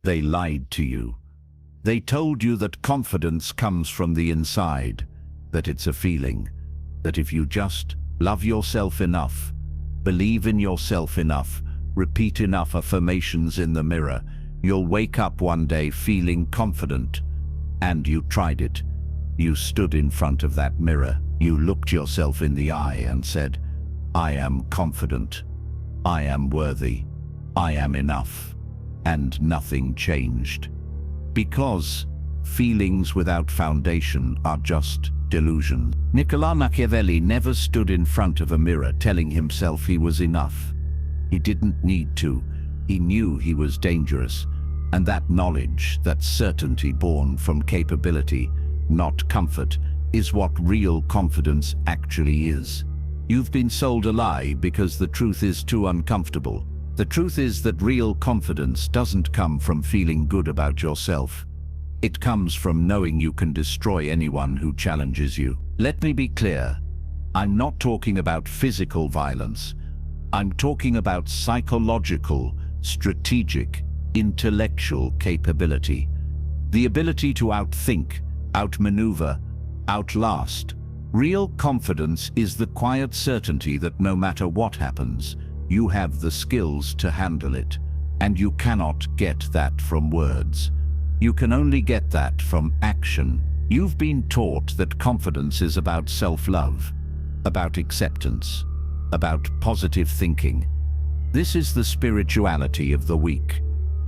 They lied to you. They told you that confidence comes from the inside, that it's a feeling, that if you just love yourself enough, believe in yourself enough, repeat enough affirmations in the mirror, you'll wake up one day feeling confident. And you tried it. You stood in front of that mirror. You looked yourself in the eye and said, "I am confident. I am worthy. I am enough." And nothing changed. Because feelings without foundation are just delusion. Niccolò Machiavelli never stood in front of a mirror telling himself he was enough. He didn't need to. He knew he was dangerous. And that knowledge, that certainty born from capability, not comfort, is what real confidence actually is. You've been sold a lie because the truth is too uncomfortable. The truth is that real confidence doesn't come from feeling good about yourself. It comes from knowing you can destroy anyone who challenges you. Let me be clear. I'm not talking about physical violence. I'm talking about psychological, strategic, intellectual capability. The ability to outthink, outmaneuver, outlast. Real confidence is the quiet certainty that no matter what happens, you have the skills to handle it. And you cannot get that from words. You can only get that from action. You've been taught that confidence is about self-love, about acceptance, about positive thinking. This is the spirituality of the weak.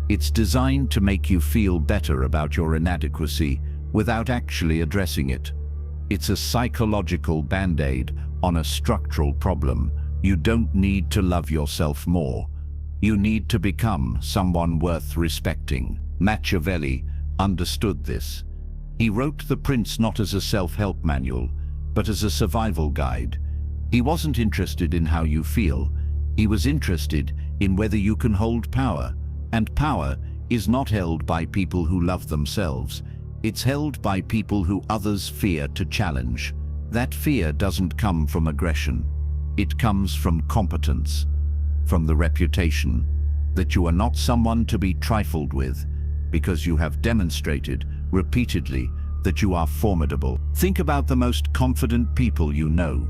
It's designed to make you feel better about your inadequacy without actually addressing it. It's a psychological band-aid on a structural problem. You don't need to love yourself more. You need to become someone worth respecting. Machiavelli understood this. He wrote The Prince not as a self-help manual, but as a survival guide. He wasn't interested in how you feel. He was interested in whether you can hold power. And power is not held by people who love themselves. It's held by people who others fear to challenge. That fear doesn't come from aggression. It comes from competence, from the reputation that you are not someone to be trifled with, because you have demonstrated repeatedly that you are formidable. Think about the most confident people you know.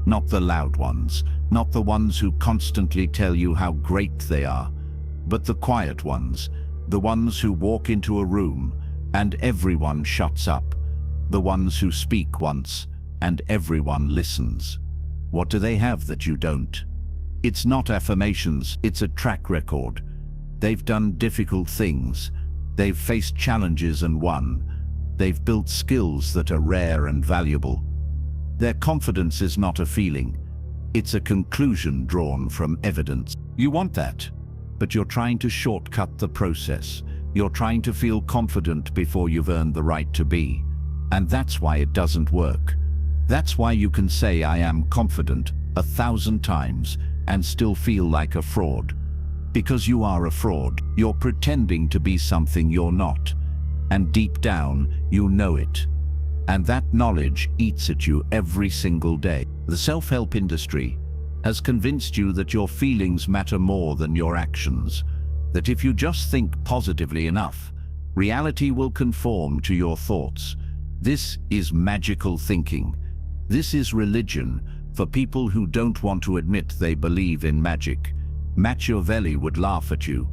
Not the loud ones, not the ones who constantly tell you how great they are, but the quiet ones, the ones who walk into a room and everyone shuts up, the ones who speak once and everyone listens. What do they have that you don't? It's not affirmations, it's a track record. They've done difficult things. They've faced challenges and won. They've built skills that are rare and valuable. Their confidence is not a feeling. It's a conclusion drawn from evidence. You want that, but you're trying to shortcut the process. You're trying to feel confident before you've earned the right to be. And that's why it doesn't work. That's why you can say "I am confident" 1,000 times and still feel like a fraud. Because you are a fraud. You're pretending to be something you're not. And deep down, you know it. And that knowledge eats at you every single day. The self-help industry has convinced you that your feelings matter more than your actions. That if you just think positively enough, reality will conform to your thoughts. This is magical thinking. This is religion for people who don't want to admit they believe in magic. Machiavelli would laugh at you.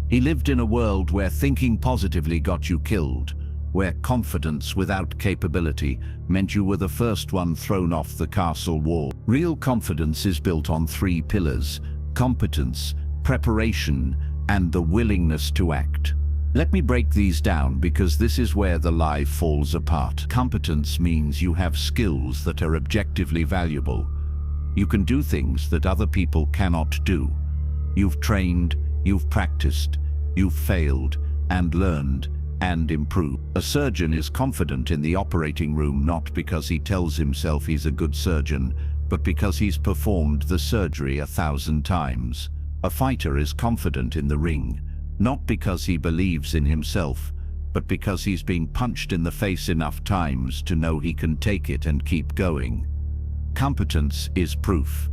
He lived in a world where thinking positively got you killed, where confidence without capability meant you were the first one thrown off the castle wall. Real confidence is built on 3 pillars: competence, preparation, and the willingness to act. Let me break these down because this is where the lie falls apart. Competence means you have skills that are objectively valuable. You can do things that other people cannot do. You've trained, you've practiced, you've failed, and learned, and improved. A surgeon is confident in the operating room not because he tells himself he's a good surgeon, but because he's performed the surgery 1,000 times. A fighter is confident in the ring, not because he believes in himself, but because he's been punched in the face enough times to know he can take it and keep going. Competence is proof,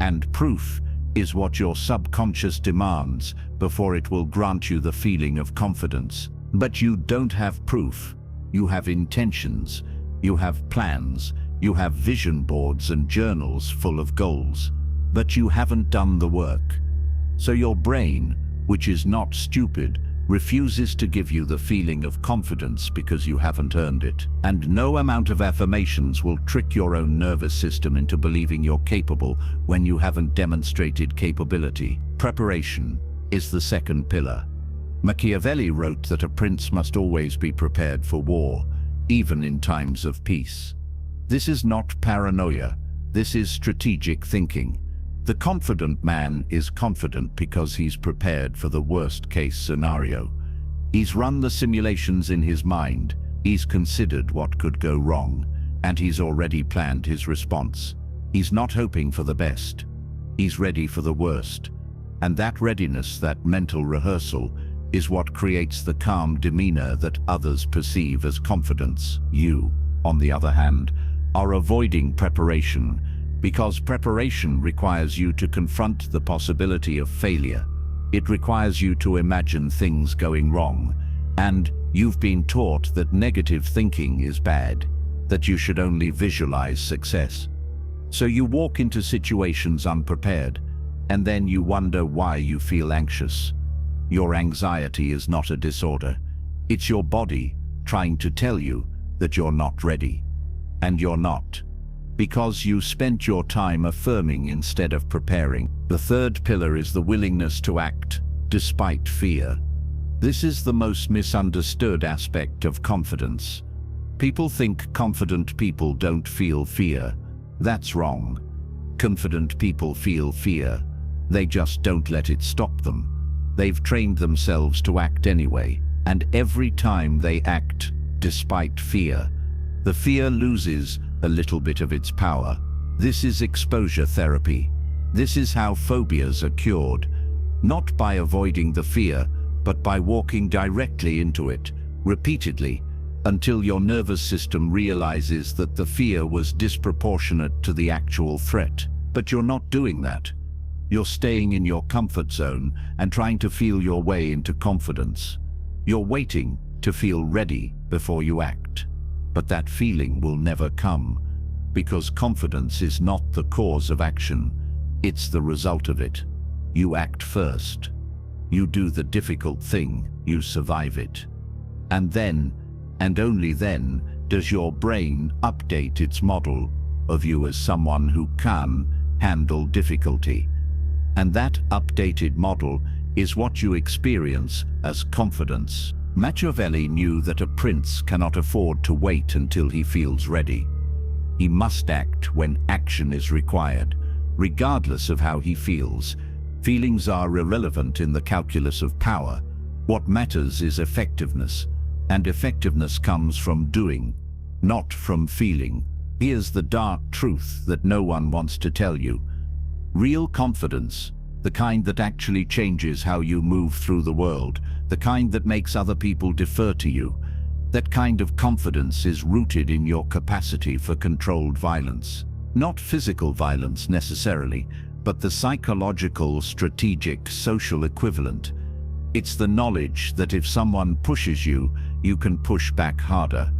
and proof is what your subconscious demands before it will grant you the feeling of confidence. But you don't have proof. You have intentions, you have plans, you have vision boards and journals full of goals, but you haven't done the work. So your brain, which is not stupid, refuses to give you the feeling of confidence because you haven't earned it. And no amount of affirmations will trick your own nervous system into believing you're capable when you haven't demonstrated capability. Preparation is the second pillar. Machiavelli wrote that a prince must always be prepared for war, even in times of peace. This is not paranoia, this is strategic thinking. The confident man is confident because he's prepared for the worst-case scenario. He's run the simulations in his mind, he's considered what could go wrong, and he's already planned his response. He's not hoping for the best. He's ready for the worst. And that readiness, that mental rehearsal, is what creates the calm demeanor that others perceive as confidence. You, on the other hand, are avoiding preparation, because preparation requires you to confront the possibility of failure. It requires you to imagine things going wrong, and you've been taught that negative thinking is bad, that you should only visualize success. So you walk into situations unprepared, and then you wonder why you feel anxious. Your anxiety is not a disorder. It's your body trying to tell you that you're not ready. And you're not, because you spent your time affirming instead of preparing. The third pillar is the willingness to act despite fear. This is the most misunderstood aspect of confidence. People think confident people don't feel fear. That's wrong. Confident people feel fear. They just don't let it stop them. They've trained themselves to act anyway, and every time they act despite fear, the fear loses a little bit of its power. This is exposure therapy. This is how phobias are cured, not by avoiding the fear, but by walking directly into it, repeatedly, until your nervous system realizes that the fear was disproportionate to the actual threat. But you're not doing that. You're staying in your comfort zone and trying to feel your way into confidence. You're waiting to feel ready before you act. But that feeling will never come, because confidence is not the cause of action, it's the result of it. You act first. You do the difficult thing, you survive it. And then, and only then, does your brain update its model of you as someone who can handle difficulty. And that updated model is what you experience as confidence. Machiavelli knew that a prince cannot afford to wait until he feels ready. He must act when action is required, regardless of how he feels. Feelings are irrelevant in the calculus of power. What matters is effectiveness, and effectiveness comes from doing, not from feeling. Here's the dark truth that no one wants to tell you. Real confidence, the kind that actually changes how you move through the world, the kind that makes other people defer to you, that kind of confidence is rooted in your capacity for controlled violence. Not physical violence necessarily, but the psychological, strategic, social equivalent. It's the knowledge that if someone pushes you, you can push back harder.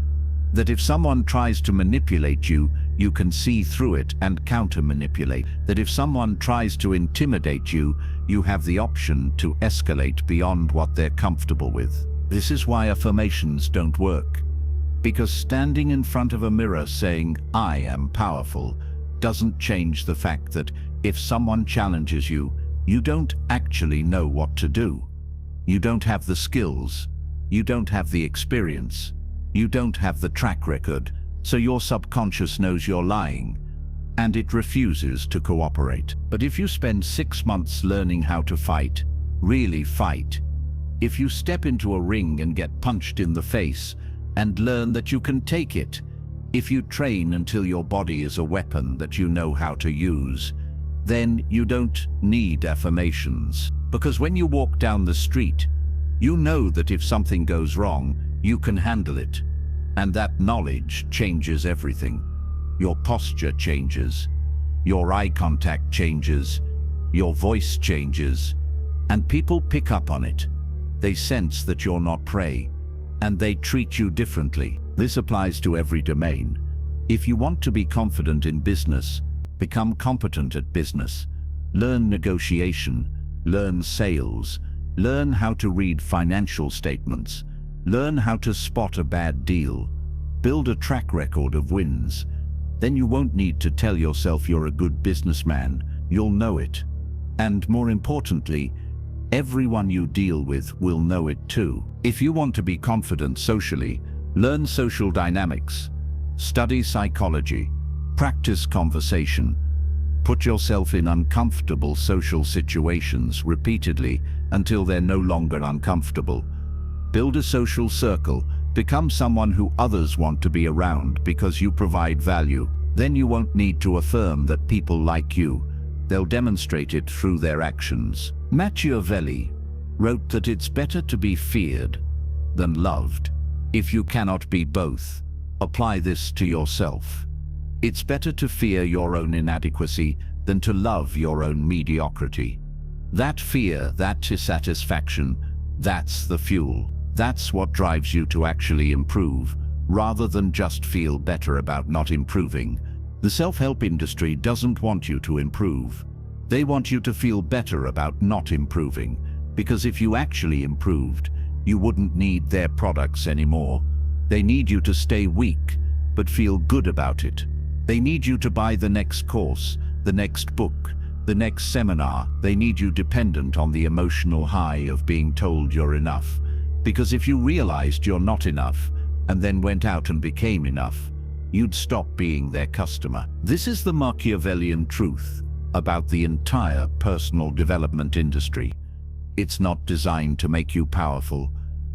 That if someone tries to manipulate you, you can see through it and counter-manipulate. That if someone tries to intimidate you, you have the option to escalate beyond what they're comfortable with. This is why affirmations don't work. Because standing in front of a mirror saying, "I am powerful," doesn't change the fact that if someone challenges you, you don't actually know what to do. You don't have the skills. You don't have the experience. You don't have the track record, so your subconscious knows you're lying, and it refuses to cooperate. But if you spend 6 months learning how to fight, really fight, if you step into a ring and get punched in the face and learn that you can take it, if you train until your body is a weapon that you know how to use, then you don't need affirmations. Because when you walk down the street, you know that if something goes wrong, you can handle it. And that knowledge changes everything. Your posture changes. Your eye contact changes. Your voice changes, and people pick up on it. They sense that you're not prey, and they treat you differently. This applies to every domain. If you want to be confident in business, become competent at business. Learn negotiation, learn sales, learn how to read financial statements, learn how to spot a bad deal, build a track record of wins. Then you won't need to tell yourself you're a good businessman, you'll know it. And more importantly, everyone you deal with will know it too. If you want to be confident socially, learn social dynamics, study psychology, practice conversation, put yourself in uncomfortable social situations repeatedly until they're no longer uncomfortable. Build a social circle, become someone who others want to be around because you provide value. Then you won't need to affirm that people like you. They'll demonstrate it through their actions. Machiavelli wrote that it's better to be feared than loved. If you cannot be both, apply this to yourself. It's better to fear your own inadequacy than to love your own mediocrity. That fear, that dissatisfaction, that's the fuel. That's what drives you to actually improve, rather than just feel better about not improving. The self-help industry doesn't want you to improve. They want you to feel better about not improving, because if you actually improved, you wouldn't need their products anymore. They need you to stay weak, but feel good about it. They need you to buy the next course, the next book, the next seminar. They need you dependent on the emotional high of being told you're enough. Because if you realized you're not enough, and then went out and became enough, you'd stop being their customer. This is the Machiavellian truth about the entire personal development industry. It's not designed to make you powerful.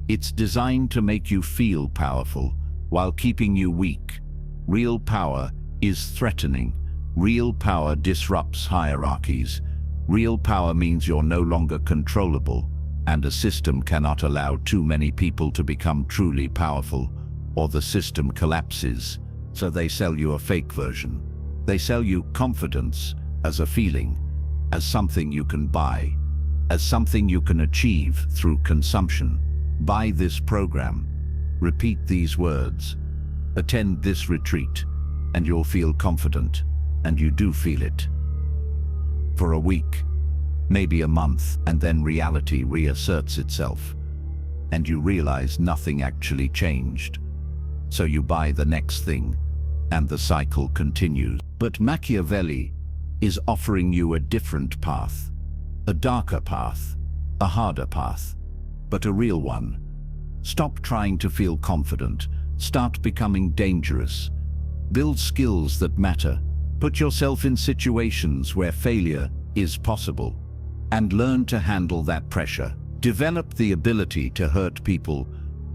It's designed to make you feel powerful while keeping you weak. Real power is threatening. Real power disrupts hierarchies. Real power means you're no longer controllable, and a system cannot allow too many people to become truly powerful, or the system collapses. So they sell you a fake version. They sell you confidence as a feeling, as something you can buy, as something you can achieve through consumption. Buy this program, repeat these words, attend this retreat, and you'll feel confident, and you do feel it. For a week, maybe a month, and then reality reasserts itself, and you realize nothing actually changed. So you buy the next thing, and the cycle continues. But Machiavelli is offering you a different path, a darker path, a harder path, but a real one. Stop trying to feel confident. Start becoming dangerous. Build skills that matter. Put yourself in situations where failure is possible, and learn to handle that pressure. Develop the ability to hurt people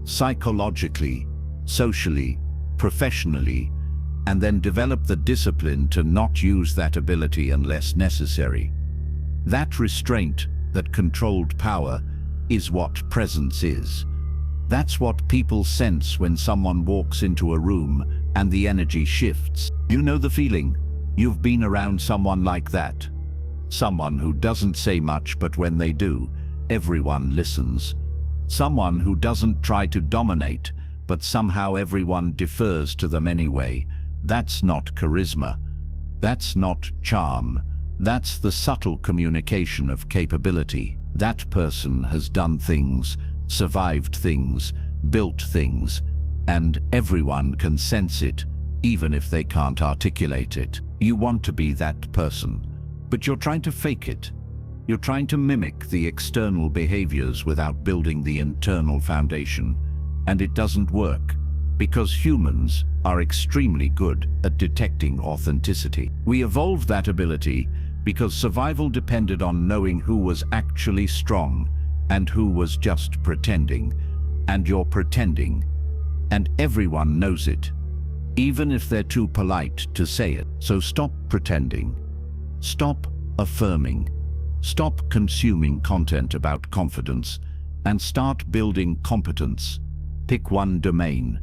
psychologically, socially, professionally, and then develop the discipline to not use that ability unless necessary. That restraint, that controlled power, is what presence is. That's what people sense when someone walks into a room and the energy shifts. You know the feeling. You've been around someone like that. Someone who doesn't say much, but when they do, everyone listens. Someone who doesn't try to dominate, but somehow everyone defers to them anyway. That's not charisma. That's not charm. That's the subtle communication of capability. That person has done things, survived things, built things, and everyone can sense it, even if they can't articulate it. You want to be that person, but you're trying to fake it. You're trying to mimic the external behaviors without building the internal foundation, and it doesn't work, because humans are extremely good at detecting authenticity. We evolved that ability because survival depended on knowing who was actually strong and who was just pretending. And you're pretending, and everyone knows it, even if they're too polite to say it. So stop pretending. Stop affirming. Stop consuming content about confidence and start building competence. Pick one domain,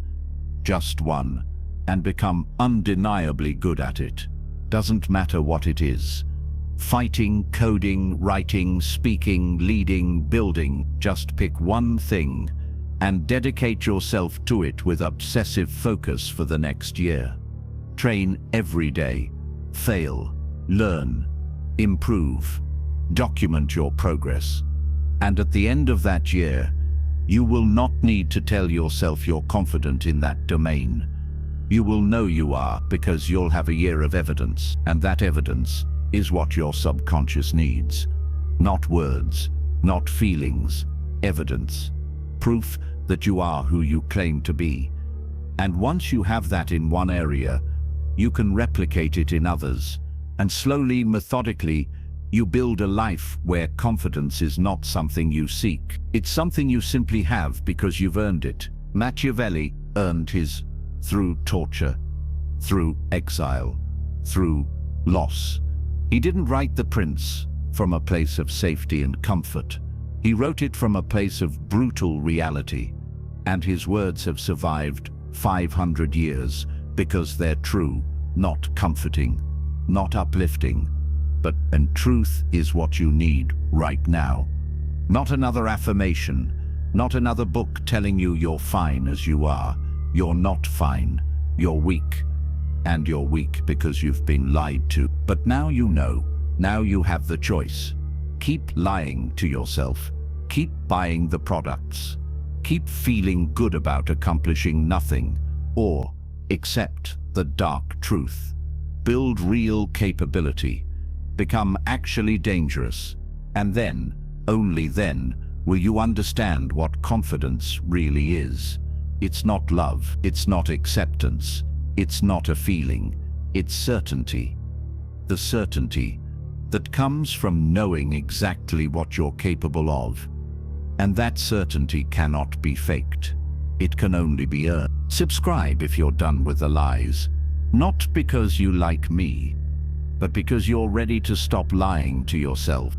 just one, and become undeniably good at it. Doesn't matter what it is. Fighting, coding, writing, speaking, leading, building. Just pick one thing and dedicate yourself to it with obsessive focus for the next year. Train every day. Fail. Learn. Improve. Document your progress. And at the end of that year, you will not need to tell yourself you're confident in that domain. You will know you are because you'll have a year of evidence, and that evidence is what your subconscious needs. Not words, not feelings, evidence. Proof that you are who you claim to be. And once you have that in one area, you can replicate it in others. And slowly, methodically, you build a life where confidence is not something you seek. It's something you simply have because you've earned it. Machiavelli earned his through torture, through exile, through loss. He didn't write The Prince from a place of safety and comfort. He wrote it from a place of brutal reality, and his words have survived 500 years because they're true, not comforting, not uplifting, and truth is what you need right now. Not another affirmation, not another book telling you you're fine as you are. You're not fine. You're weak. And you're weak because you've been lied to. But now you know. Now you have the choice. Keep lying to yourself. Keep buying the products. Keep feeling good about accomplishing nothing. Or accept the dark truth. Build real capability. Become actually dangerous. And then, only then, will you understand what confidence really is. It's not love. It's not acceptance. It's not a feeling. It's certainty. The certainty that comes from knowing exactly what you're capable of. And that certainty cannot be faked. It can only be earned. Subscribe if you're done with the lies. Not because you like me, but because you're ready to stop lying to yourself.